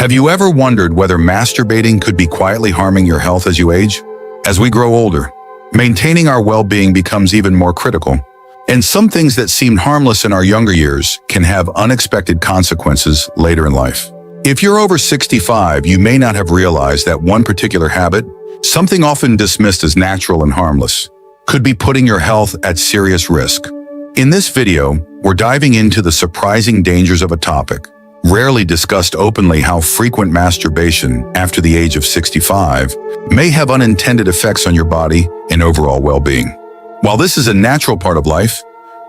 Have you ever wondered whether masturbating could be quietly harming your health as you age? As we grow older, maintaining our well-being becomes even more critical, and some things that seemed harmless in our younger years can have unexpected consequences later in life. If you're over 65, you may not have realized that one particular habit, something often dismissed as natural and harmless, could be putting your health at serious risk. In this video, we're diving into the surprising dangers of a topic rarely discussed openly: how frequent masturbation after the age of 65 may have unintended effects on your body and overall well-being. While this is a natural part of life,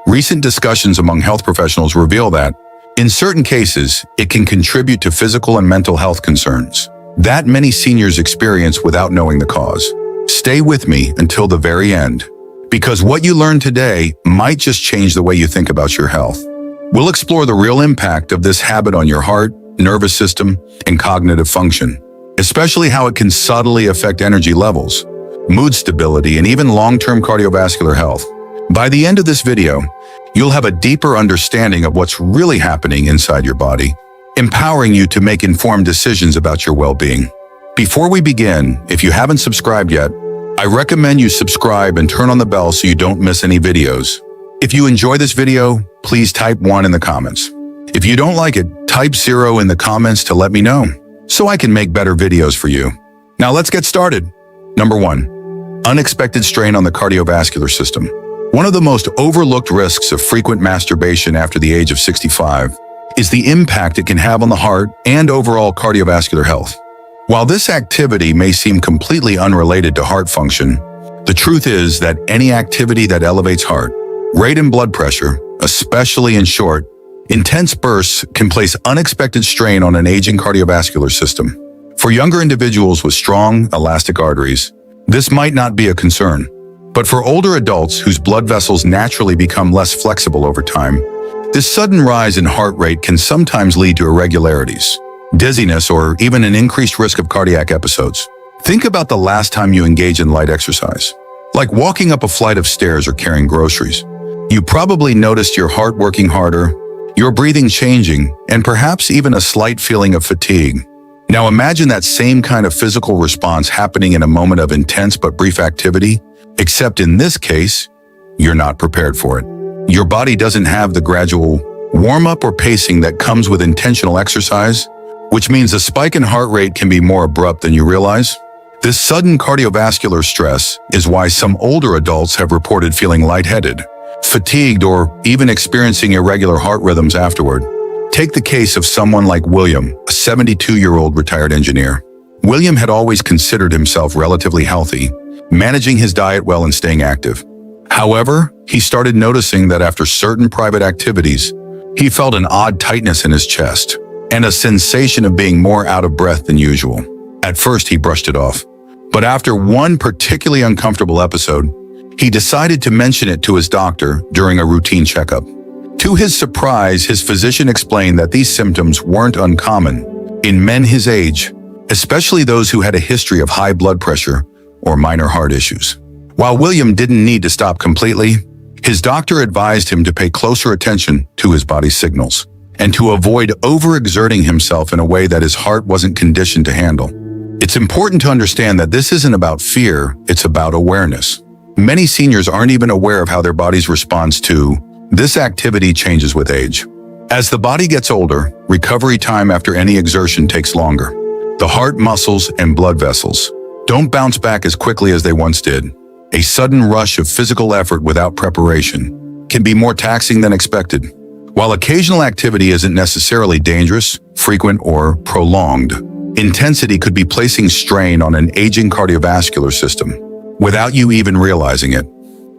recent discussions among health professionals reveal that, in certain cases, it can contribute to physical and mental health concerns that many seniors experience without knowing the cause. Stay with me until the very end, because what you learn today might just change the way you think about your health. We'll explore the real impact of this habit on your heart, nervous system, and cognitive function, especially how it can subtly affect energy levels, mood stability, and even long-term cardiovascular health. By the end of this video, you'll have a deeper understanding of what's really happening inside your body, empowering you to make informed decisions about your well-being. Before we begin, if you haven't subscribed yet, I recommend you subscribe and turn on the bell so you don't miss any videos. If you enjoy this video, please type 1 in the comments. If you don't like it, type 0 in the comments to let me know, so I can make better videos for you. Now let's get started. Number 1. Unexpected strain on the cardiovascular system. One of the most overlooked risks of frequent masturbation after the age of 65 is the impact it can have on the heart and overall cardiovascular health. While this activity may seem completely unrelated to heart function, the truth is that any activity that elevates heart rate and blood pressure, especially in short, intense bursts, can place unexpected strain on an aging cardiovascular system. For younger individuals with strong, elastic arteries, this might not be a concern. But for older adults whose blood vessels naturally become less flexible over time, this sudden rise in heart rate can sometimes lead to irregularities, dizziness, or even an increased risk of cardiac episodes. Think about the last time you engaged in light exercise, like walking up a flight of stairs or carrying groceries. You probably noticed your heart working harder, your breathing changing, and perhaps even a slight feeling of fatigue. Now imagine that same kind of physical response happening in a moment of intense but brief activity, except in this case, you're not prepared for it. Your body doesn't have the gradual warm-up or pacing that comes with intentional exercise, which means a spike in heart rate can be more abrupt than you realize. This sudden cardiovascular stress is why some older adults have reported feeling lightheaded, fatigued, or even experiencing irregular heart rhythms afterward. Take the case of someone like William, a 72-year-old retired engineer. William had always considered himself relatively healthy, managing his diet well and staying active. However, he started noticing that after certain private activities, he felt an odd tightness in his chest and a sensation of being more out of breath than usual. At first, he brushed it off, but after one particularly uncomfortable episode, he decided to mention it to his doctor during a routine checkup. To his surprise, his physician explained that these symptoms weren't uncommon in men his age, especially those who had a history of high blood pressure or minor heart issues. While William didn't need to stop completely, his doctor advised him to pay closer attention to his body's signals and to avoid overexerting himself in a way that his heart wasn't conditioned to handle. It's important to understand that this isn't about fear, it's about awareness. Many seniors aren't even aware of how their body's response to this activity changes with age. As the body gets older, recovery time after any exertion takes longer. The heart muscles and blood vessels don't bounce back as quickly as they once did. A sudden rush of physical effort without preparation can be more taxing than expected. While occasional activity isn't necessarily dangerous, frequent, or prolonged, intensity could be placing strain on an aging cardiovascular system without you even realizing it.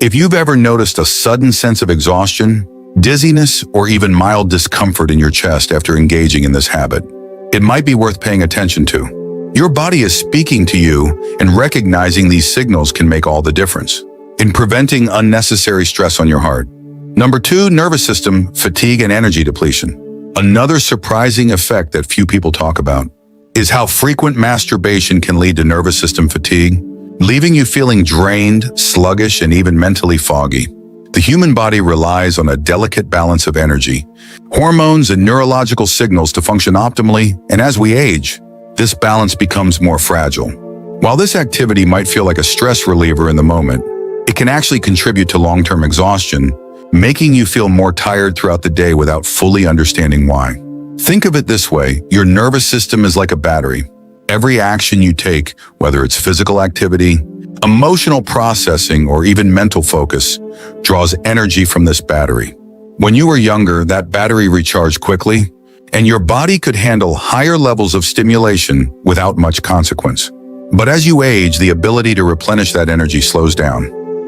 If you've ever noticed a sudden sense of exhaustion, dizziness, or even mild discomfort in your chest after engaging in this habit, it might be worth paying attention to. Your body is speaking to you, and recognizing these signals can make all the difference in preventing unnecessary stress on your heart. Number 2, nervous system, fatigue, and energy depletion. Another surprising effect that few people talk about is how frequent masturbation can lead to nervous system fatigue, leaving you feeling drained, sluggish, and even mentally foggy. The human body relies on a delicate balance of energy, hormones, and neurological signals to function optimally, and as we age, this balance becomes more fragile. While this activity might feel like a stress reliever in the moment, it can actually contribute to long-term exhaustion, making you feel more tired throughout the day without fully understanding why. Think of it this way: your nervous system is like a battery. Every action you take, whether it's physical activity, emotional processing, or even mental focus, draws energy from this battery. When you were younger, that battery recharged quickly, and your body could handle higher levels of stimulation without much consequence. But as you age, the ability to replenish that energy slows down.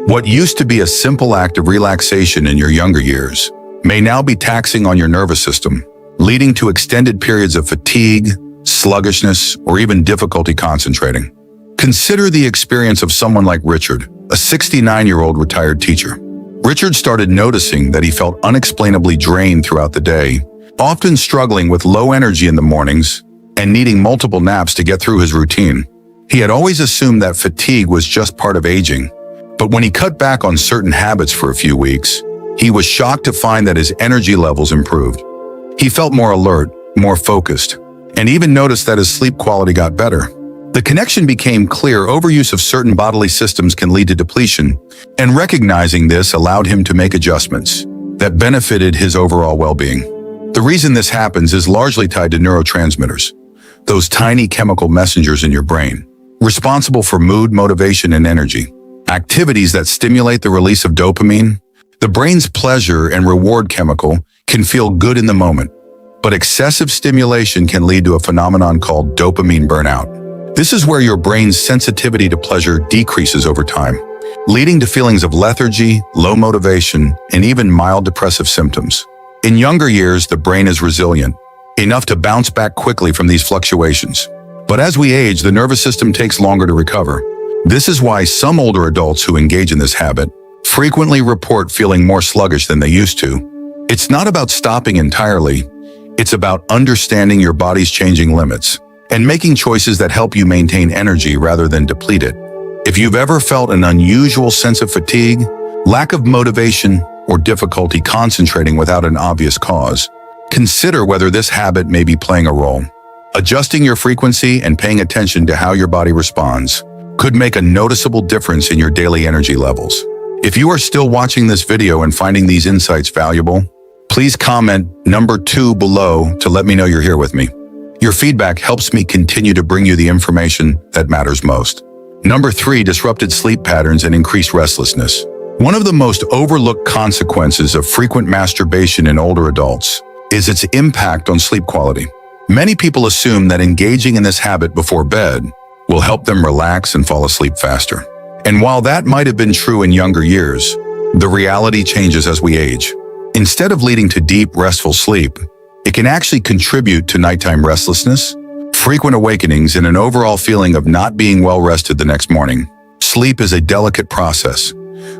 What used to be a simple act of relaxation in your younger years may now be taxing on your nervous system, leading to extended periods of fatigue, sluggishness, or even difficulty concentrating. Consider the experience of someone like Richard, a 69-year-old retired teacher. Richard started noticing that he felt unexplainably drained throughout the day, often struggling with low energy in the mornings and needing multiple naps to get through his routine. He had always assumed that fatigue was just part of aging, but when he cut back on certain habits for a few weeks, he was shocked to find that his energy levels improved. He felt more alert, more focused, and even noticed that his sleep quality got better. The connection became clear: overuse of certain bodily systems can lead to depletion, and recognizing this allowed him to make adjustments that benefited his overall well-being. The reason this happens is largely tied to neurotransmitters, those tiny chemical messengers in your brain, responsible for mood, motivation, and energy. Activities that stimulate the release of dopamine, the brain's pleasure and reward chemical, can feel good in the moment, but excessive stimulation can lead to a phenomenon called dopamine burnout. This is where your brain's sensitivity to pleasure decreases over time, leading to feelings of lethargy, low motivation, and even mild depressive symptoms. In younger years, the brain is resilient, enough to bounce back quickly from these fluctuations. But as we age, the nervous system takes longer to recover. This is why some older adults who engage in this habit frequently report feeling more sluggish than they used to. It's not about stopping entirely. It's about understanding your body's changing limits and making choices that help you maintain energy rather than deplete it. If you've ever felt an unusual sense of fatigue, lack of motivation, or difficulty concentrating without an obvious cause, consider whether this habit may be playing a role. Adjusting your frequency and paying attention to how your body responds could make a noticeable difference in your daily energy levels. If you are still watching this video and finding these insights valuable, please comment number 2 below to let me know you're here with me. Your feedback helps me continue to bring you the information that matters most. Number 3, disrupted sleep patterns and increased restlessness. One of the most overlooked consequences of frequent masturbation in older adults is its impact on sleep quality. Many people assume that engaging in this habit before bed will help them relax and fall asleep faster. And while that might have been true in younger years, the reality changes as we age. Instead of leading to deep, restful sleep, it can actually contribute to nighttime restlessness, frequent awakenings, and an overall feeling of not being well rested the next morning. Sleep is a delicate process,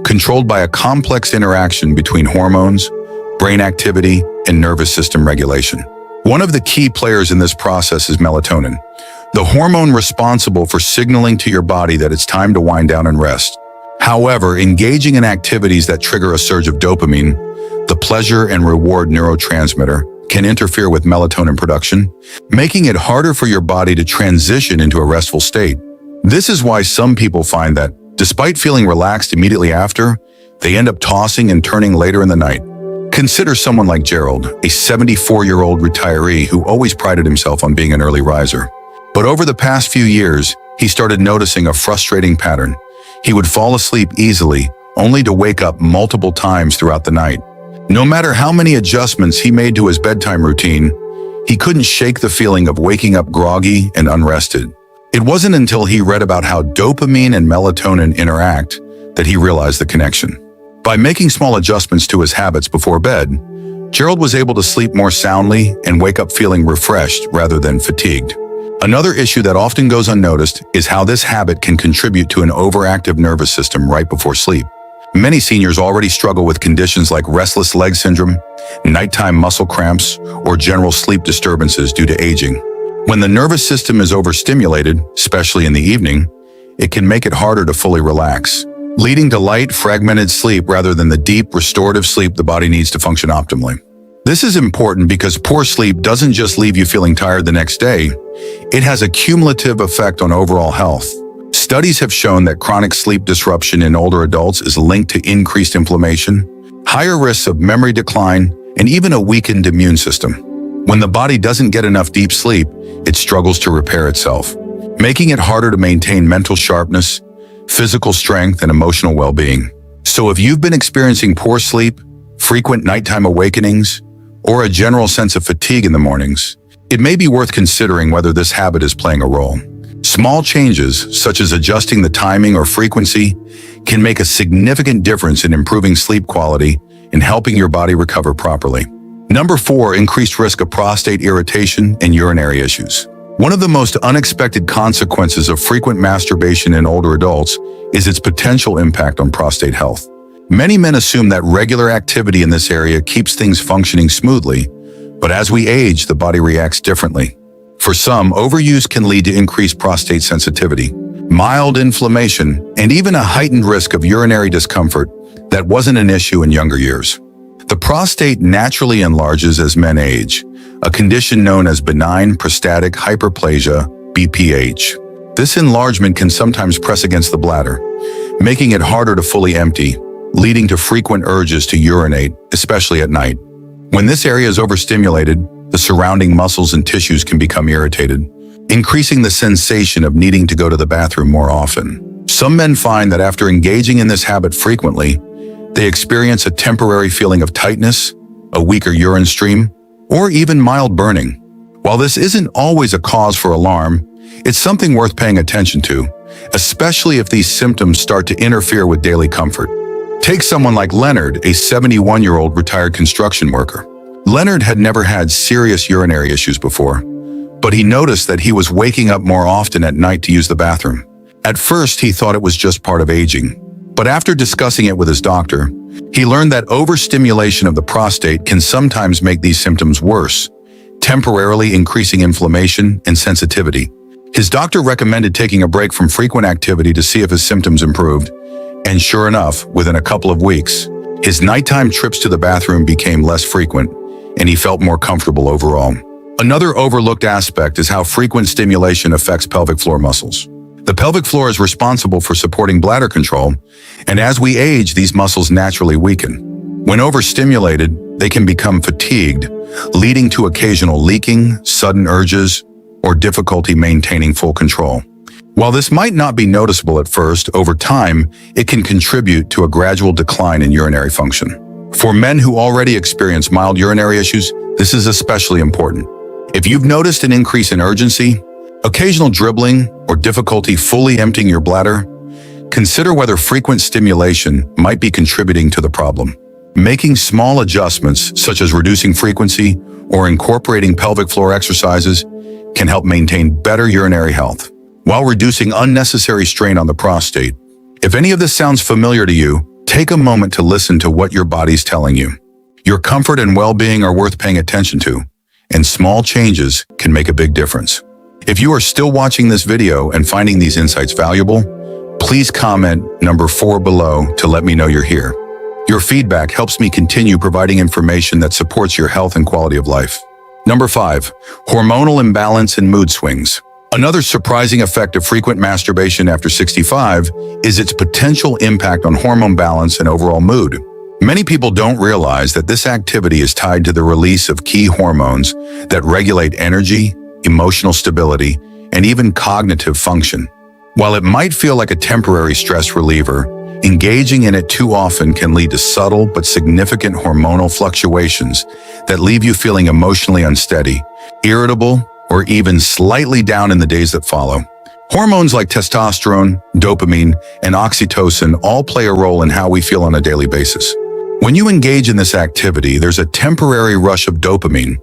controlled by a complex interaction between hormones, brain activity, and nervous system regulation. One of the key players in this process is melatonin, the hormone responsible for signaling to your body that it's time to wind down and rest. However, engaging in activities that trigger a surge of dopamine, the pleasure and reward neurotransmitter, can interfere with melatonin production, making it harder for your body to transition into a restful state. This is why some people find that, despite feeling relaxed immediately after, they end up tossing and turning later in the night. Consider someone like Gerald, a 74-year-old retiree who always prided himself on being an early riser. But over the past few years, he started noticing a frustrating pattern. He would fall asleep easily, only to wake up multiple times throughout the night. No matter how many adjustments he made to his bedtime routine, he couldn't shake the feeling of waking up groggy and unrested. It wasn't until he read about how dopamine and melatonin interact that he realized the connection. By making small adjustments to his habits before bed, Gerald was able to sleep more soundly and wake up feeling refreshed rather than fatigued. Another issue that often goes unnoticed is how this habit can contribute to an overactive nervous system right before sleep. Many seniors already struggle with conditions like restless leg syndrome, nighttime muscle cramps, or general sleep disturbances due to aging. When the nervous system is overstimulated, especially in the evening, it can make it harder to fully relax. leading to light, fragmented sleep rather than the deep, restorative sleep the body needs to function optimally. This is important because poor sleep doesn't just leave you feeling tired the next day, it has a cumulative effect on overall health. Studies have shown that chronic sleep disruption in older adults is linked to increased inflammation, higher risks of memory decline, and even a weakened immune system. When the body doesn't get enough deep sleep, it struggles to repair itself, making it harder to maintain mental sharpness, physical strength, and emotional well-being. So if you've been experiencing poor sleep, frequent nighttime awakenings, or a general sense of fatigue in the mornings, it may be worth considering whether this habit is playing a role. Small changes, such as adjusting the timing or frequency, can make a significant difference in improving sleep quality and helping your body recover properly. Number 4, increased risk of prostate irritation and urinary issues. One of the most unexpected consequences of frequent masturbation in older adults is its potential impact on prostate health. Many men assume that regular activity in this area keeps things functioning smoothly, but as we age, the body reacts differently. For some, overuse can lead to increased prostate sensitivity, mild inflammation, and even a heightened risk of urinary discomfort that wasn't an issue in younger years. The prostate naturally enlarges as men age, a condition known as benign prostatic hyperplasia, BPH. This enlargement can sometimes press against the bladder, making it harder to fully empty, leading to frequent urges to urinate, especially at night. When this area is overstimulated, the surrounding muscles and tissues can become irritated, increasing the sensation of needing to go to the bathroom more often. Some men find that after engaging in this habit frequently, they experience a temporary feeling of tightness, a weaker urine stream, or even mild burning. While this isn't always a cause for alarm, it's something worth paying attention to, especially if these symptoms start to interfere with daily comfort. Take someone like Leonard, a 71-year-old retired construction worker. Leonard had never had serious urinary issues before, but he noticed that he was waking up more often at night to use the bathroom. At first, he thought it was just part of aging, but after discussing it with his doctor, he learned that overstimulation of the prostate can sometimes make these symptoms worse, temporarily increasing inflammation and sensitivity. His doctor recommended taking a break from frequent activity to see if his symptoms improved, and sure enough, within a couple of weeks, his nighttime trips to the bathroom became less frequent, and he felt more comfortable overall. Another overlooked aspect is how frequent stimulation affects pelvic floor muscles. The pelvic floor is responsible for supporting bladder control, and as we age, these muscles naturally weaken. When overstimulated, they can become fatigued, leading to occasional leaking, sudden urges, or difficulty maintaining full control. While this might not be noticeable at first, over time, it can contribute to a gradual decline in urinary function. For men who already experience mild urinary issues, this is especially important. If you've noticed an increase in urgency, occasional dribbling, or difficulty fully emptying your bladder, consider whether frequent stimulation might be contributing to the problem. Making small adjustments, such as reducing frequency or incorporating pelvic floor exercises, can help maintain better urinary health, while reducing unnecessary strain on the prostate. If any of this sounds familiar to you, take a moment to listen to what your body's telling you. Your comfort and well-being are worth paying attention to, and small changes can make a big difference. If you are still watching this video and finding these insights valuable, please comment number 4 below to let me know you're here. Your feedback helps me continue providing information that supports your health and quality of life. Number 5, hormonal imbalance and mood swings. Another surprising effect of frequent masturbation after 65 is its potential impact on hormone balance and overall mood. Many people don't realize that this activity is tied to the release of key hormones that regulate energy, emotional stability, and even cognitive function. While it might feel like a temporary stress reliever, engaging in it too often can lead to subtle but significant hormonal fluctuations that leave you feeling emotionally unsteady, irritable, or even slightly down in the days that follow. Hormones like testosterone, dopamine, and oxytocin all play a role in how we feel on a daily basis. When you engage in this activity, there's a temporary rush of dopamine,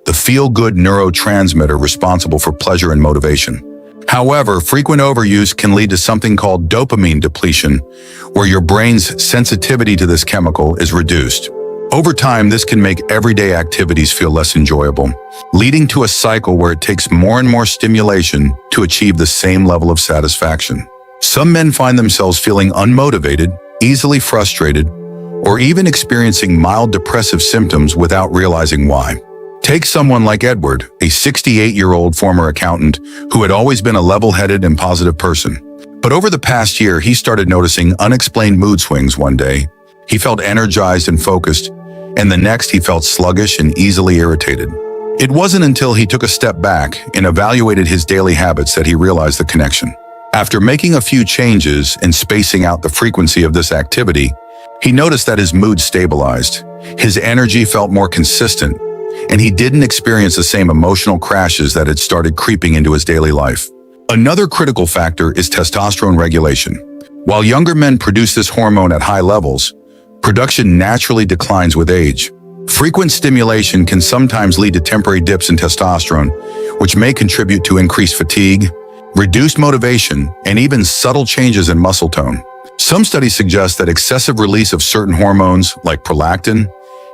the feel-good neurotransmitter responsible for pleasure and motivation. However, frequent overuse can lead to something called dopamine depletion, where your brain's sensitivity to this chemical is reduced. Over time, this can make everyday activities feel less enjoyable, leading to a cycle where it takes more and more stimulation to achieve the same level of satisfaction. Some men find themselves feeling unmotivated, easily frustrated, or even experiencing mild depressive symptoms without realizing why. Take someone like Edward, a 68-year-old former accountant who had always been a level-headed and positive person. But over the past year, he started noticing unexplained mood swings. One day, he felt energized and focused, and the next he felt sluggish and easily irritated. It wasn't until he took a step back and evaluated his daily habits that he realized the connection. After making a few changes and spacing out the frequency of this activity, he noticed that his mood stabilized, his energy felt more consistent, and he didn't experience the same emotional crashes that had started creeping into his daily life. Another critical factor is testosterone regulation. While younger men produce this hormone at high levels, production naturally declines with age. Frequent stimulation can sometimes lead to temporary dips in testosterone, which may contribute to increased fatigue, reduced motivation, and even subtle changes in muscle tone. Some studies suggest that excessive release of certain hormones, like prolactin,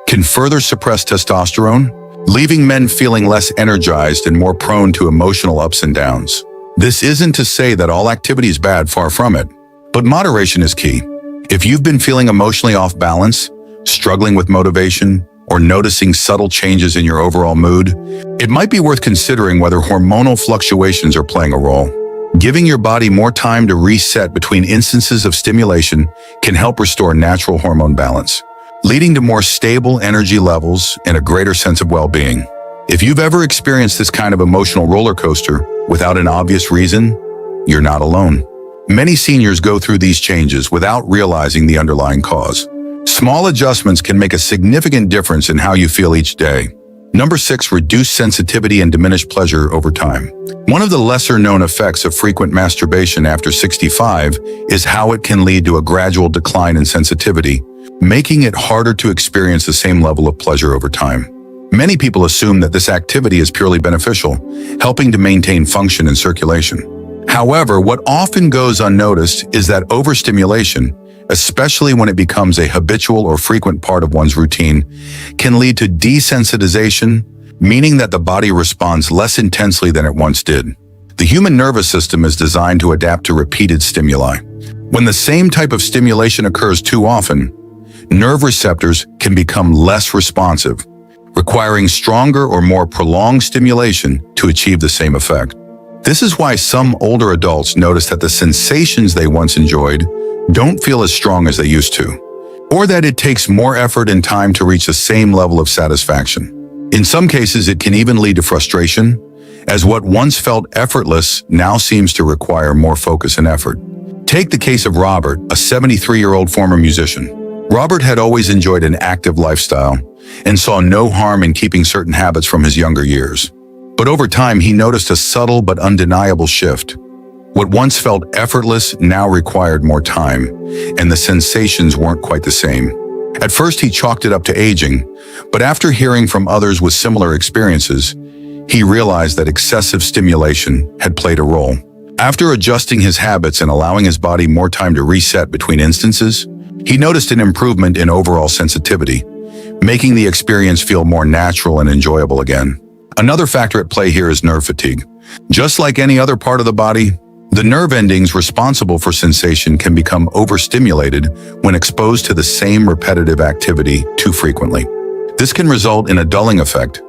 can further suppress testosterone, leaving men feeling less energized and more prone to emotional ups and downs. This isn't to say that all activity is bad, far from it, but moderation is key. If you've been feeling emotionally off balance, struggling with motivation, or noticing subtle changes in your overall mood, it might be worth considering whether hormonal fluctuations are playing a role. Giving your body more time to reset between instances of stimulation can help restore natural hormone balance, leading to more stable energy levels and a greater sense of well-being. If you've ever experienced this kind of emotional roller coaster without an obvious reason, you're not alone. Many seniors go through these changes without realizing the underlying cause. Small adjustments can make a significant difference in how you feel each day. Number 6, reduced sensitivity and diminished pleasure over time. One of the lesser-known effects of frequent masturbation after 65 is how it can lead to a gradual decline in sensitivity, making it harder to experience the same level of pleasure over time. Many people assume that this activity is purely beneficial, helping to maintain function and circulation. However, what often goes unnoticed is that overstimulation, especially when it becomes a habitual or frequent part of one's routine, can lead to desensitization, meaning that the body responds less intensely than it once did. The human nervous system is designed to adapt to repeated stimuli. When the same type of stimulation occurs too often, nerve receptors can become less responsive, requiring stronger or more prolonged stimulation to achieve the same effect. This is why some older adults notice that the sensations they once enjoyed don't feel as strong as they used to, or that it takes more effort and time to reach the same level of satisfaction. In some cases, it can even lead to frustration, as what once felt effortless now seems to require more focus and effort. Take the case of Robert, a 73-year-old former musician. Robert had always enjoyed an active lifestyle and saw no harm in keeping certain habits from his younger years. But over time, he noticed a subtle but undeniable shift. What once felt effortless now required more time, and the sensations weren't quite the same. At first, he chalked it up to aging, but after hearing from others with similar experiences, he realized that excessive stimulation had played a role. After adjusting his habits and allowing his body more time to reset between instances, he noticed an improvement in overall sensitivity, making the experience feel more natural and enjoyable again. Another factor at play here is nerve fatigue. Just like any other part of the body, the nerve endings responsible for sensation can become overstimulated when exposed to the same repetitive activity too frequently. This can result in a dulling effect,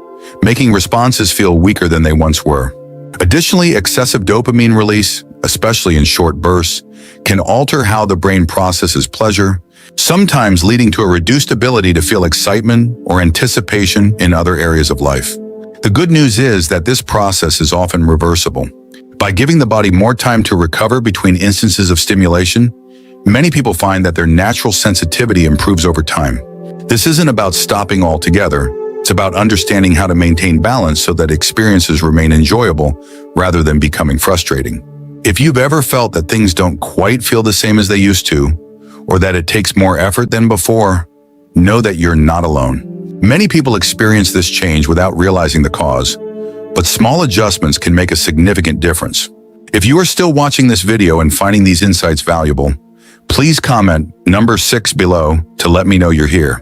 making responses feel weaker than they once were. Additionally, excessive dopamine release, especially in short bursts, can alter how the brain processes pleasure, sometimes leading to a reduced ability to feel excitement or anticipation in other areas of life. The good news is that this process is often reversible. By giving the body more time to recover between instances of stimulation, many people find that their natural sensitivity improves over time. This isn't about stopping altogether. It's about understanding how to maintain balance so that experiences remain enjoyable rather than becoming frustrating. If you've ever felt that things don't quite feel the same as they used to, or that it takes more effort than before, know that you're not alone. Many people experience this change without realizing the cause, but small adjustments can make a significant difference. If you are still watching this video and finding these insights valuable, please comment number 6 below to let me know you're here.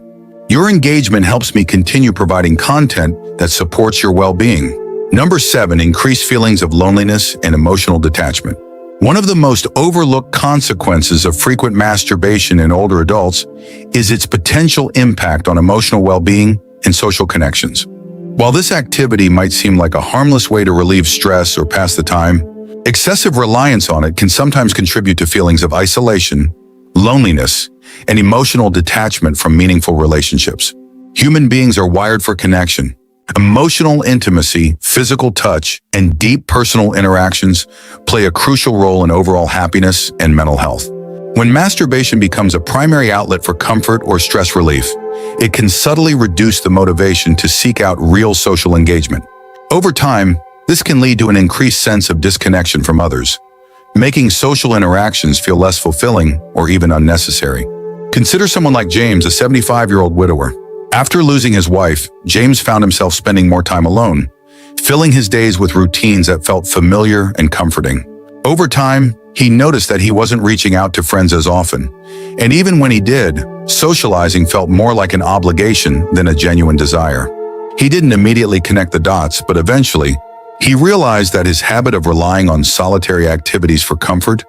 Your engagement helps me continue providing content that supports your well-being. Number 7, increased feelings of loneliness and emotional detachment. One of the most overlooked consequences of frequent masturbation in older adults is its potential impact on emotional well-being and social connections. While this activity might seem like a harmless way to relieve stress or pass the time, excessive reliance on it can sometimes contribute to feelings of isolation, loneliness, and emotional detachment from meaningful relationships. Human beings are wired for connection. Emotional intimacy, physical touch, and deep personal interactions play a crucial role in overall happiness and mental health. When masturbation becomes a primary outlet for comfort or stress relief, it can subtly reduce the motivation to seek out real social engagement. Over time, this can lead to an increased sense of disconnection from others, making social interactions feel less fulfilling or even unnecessary. Consider someone like James, a 75-year-old widower. After losing his wife, James found himself spending more time alone, filling his days with routines that felt familiar and comforting. Over time, he noticed that he wasn't reaching out to friends as often, and even when he did, socializing felt more like an obligation than a genuine desire. He didn't immediately connect the dots, but eventually, he realized that his habit of relying on solitary activities for comfort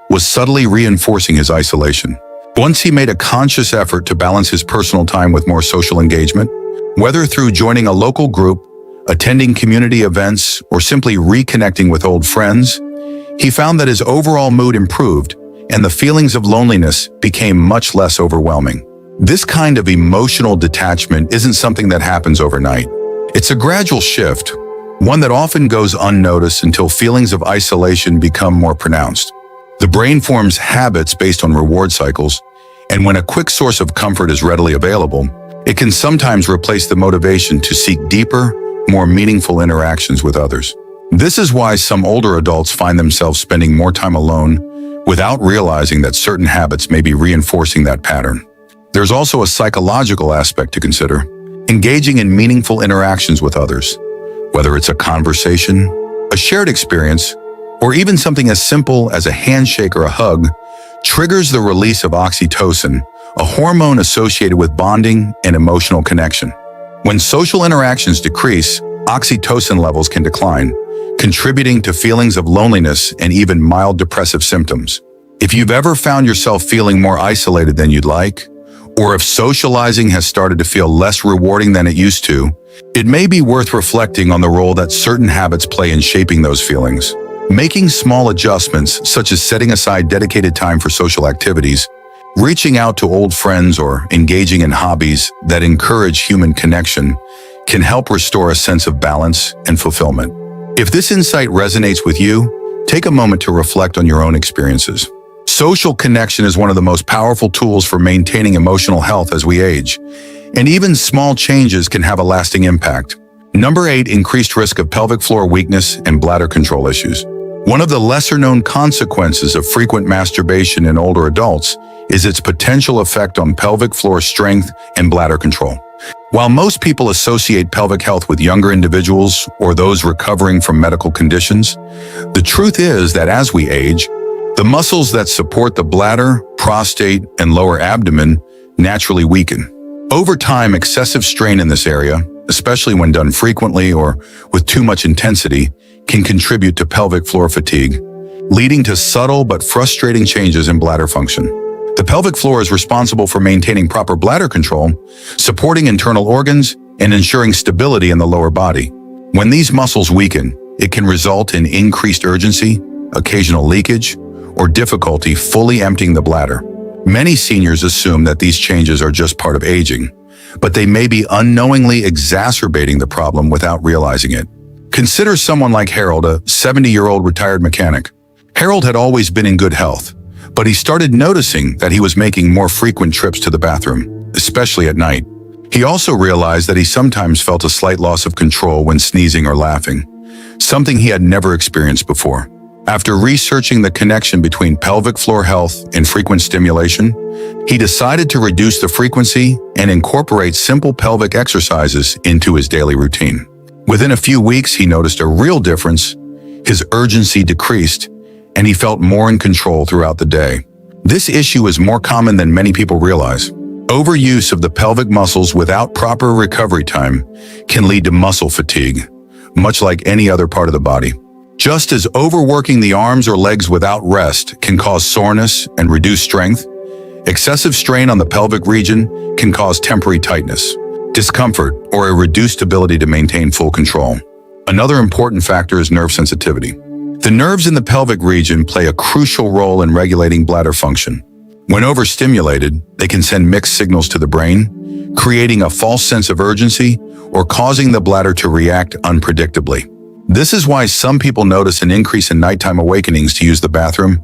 was subtly reinforcing his isolation. Once he made a conscious effort to balance his personal time with more social engagement, whether through joining a local group, attending community events, or simply reconnecting with old friends, he found that his overall mood improved and the feelings of loneliness became much less overwhelming. This kind of emotional detachment isn't something that happens overnight. It's a gradual shift, one that often goes unnoticed until feelings of isolation become more pronounced. The brain forms habits based on reward cycles, and when a quick source of comfort is readily available, it can sometimes replace the motivation to seek deeper, more meaningful interactions with others. This is why some older adults find themselves spending more time alone without realizing that certain habits may be reinforcing that pattern. There's also a psychological aspect to consider. Engaging in meaningful interactions with others, whether it's a conversation, a shared experience, or even something as simple as a handshake or a hug, triggers the release of oxytocin, a hormone associated with bonding and emotional connection. When social interactions decrease, oxytocin levels can decline, contributing to feelings of loneliness and even mild depressive symptoms. If you've ever found yourself feeling more isolated than you'd like, or if socializing has started to feel less rewarding than it used to, it may be worth reflecting on the role that certain habits play in shaping those feelings. Making small adjustments, such as setting aside dedicated time for social activities, reaching out to old friends, or engaging in hobbies that encourage human connection, can help restore a sense of balance and fulfillment. If this insight resonates with you, take a moment to reflect on your own experiences. Social connection is one of the most powerful tools for maintaining emotional health as we age, and even small changes can have a lasting impact. Number 8, increased risk of pelvic floor weakness and bladder control issues. One of the lesser-known consequences of frequent masturbation in older adults is its potential effect on pelvic floor strength and bladder control. While most people associate pelvic health with younger individuals or those recovering from medical conditions, the truth is that as we age, the muscles that support the bladder, prostate, and lower abdomen naturally weaken. Over time, excessive strain in this area, especially when done frequently or with too much intensity, can contribute to pelvic floor fatigue, leading to subtle but frustrating changes in bladder function. The pelvic floor is responsible for maintaining proper bladder control, supporting internal organs, and ensuring stability in the lower body. When these muscles weaken, it can result in increased urgency, occasional leakage, or difficulty fully emptying the bladder. Many seniors assume that these changes are just part of aging, but they may be unknowingly exacerbating the problem without realizing it. Consider someone like Harold, a 70-year-old retired mechanic. Harold had always been in good health, but he started noticing that he was making more frequent trips to the bathroom, especially at night. He also realized that he sometimes felt a slight loss of control when sneezing or laughing, something he had never experienced before. After researching the connection between pelvic floor health and frequent stimulation, he decided to reduce the frequency and incorporate simple pelvic exercises into his daily routine. Within a few weeks, he noticed a real difference. His urgency decreased, and he felt more in control throughout the day. This issue is more common than many people realize. Overuse of the pelvic muscles without proper recovery time can lead to muscle fatigue, much like any other part of the body. Just as overworking the arms or legs without rest can cause soreness and reduce strength, excessive strain on the pelvic region can cause temporary tightness, discomfort, or a reduced ability to maintain full control. Another important factor is nerve sensitivity. The nerves in the pelvic region play a crucial role in regulating bladder function. When overstimulated, they can send mixed signals to the brain, creating a false sense of urgency or causing the bladder to react unpredictably. This is why some people notice an increase in nighttime awakenings to use the bathroom,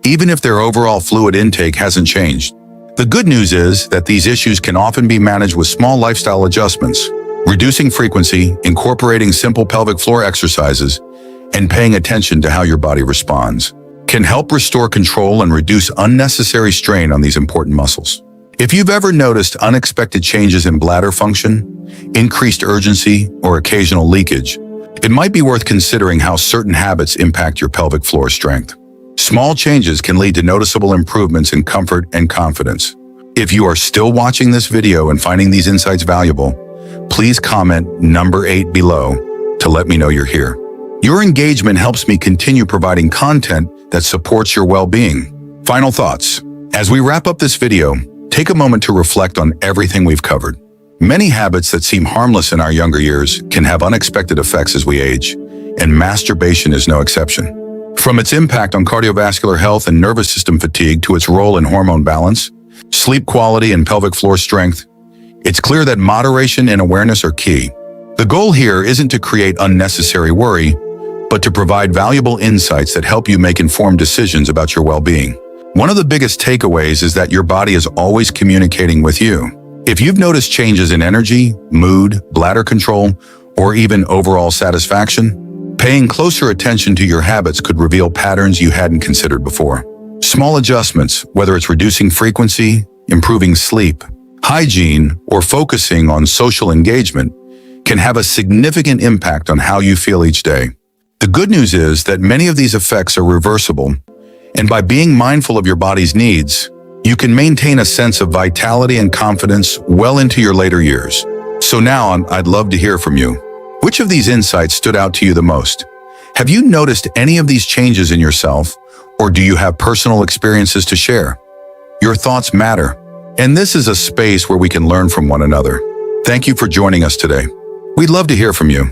even if their overall fluid intake hasn't changed. The good news is that these issues can often be managed with small lifestyle adjustments. Reducing frequency, incorporating simple pelvic floor exercises, and paying attention to how your body responds can help restore control and reduce unnecessary strain on these important muscles. If you've ever noticed unexpected changes in bladder function, increased urgency, or occasional leakage, it might be worth considering how certain habits impact your pelvic floor strength. Small changes can lead to noticeable improvements in comfort and confidence. If you are still watching this video and finding these insights valuable, please comment number 8 below to let me know you're here. Your engagement helps me continue providing content that supports your well-being. Final thoughts. As we wrap up this video, take a moment to reflect on everything we've covered. Many habits that seem harmless in our younger years can have unexpected effects as we age, and masturbation is no exception. From its impact on cardiovascular health and nervous system fatigue to its role in hormone balance, sleep quality, and pelvic floor strength, it's clear that moderation and awareness are key. The goal here isn't to create unnecessary worry, but to provide valuable insights that help you make informed decisions about your well-being. One of the biggest takeaways is that your body is always communicating with you. If you've noticed changes in energy, mood, bladder control, or even overall satisfaction, paying closer attention to your habits could reveal patterns you hadn't considered before. Small adjustments, whether it's reducing frequency, improving sleep, hygiene, or focusing on social engagement, can have a significant impact on how you feel each day. The good news is that many of these effects are reversible, and by being mindful of your body's needs, you can maintain a sense of vitality and confidence well into your later years. So now I'd love to hear from you. Which of these insights stood out to you the most? Have you noticed any of these changes in yourself, or do you have personal experiences to share? Your thoughts matter, and this is a space where we can learn from one another. Thank you for joining us today. We'd love to hear from you.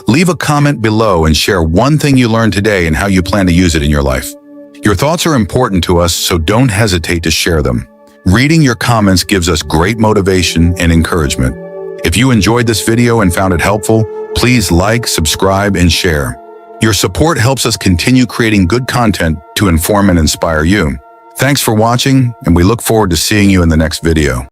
Leave a comment below and share one thing you learned today and how you plan to use it in your life. Your thoughts are important to us, so don't hesitate to share them. Reading your comments gives us great motivation and encouragement. If you enjoyed this video and found it helpful, please like, subscribe, and share. Your support helps us continue creating good content to inform and inspire you. Thanks for watching, and we look forward to seeing you in the next video.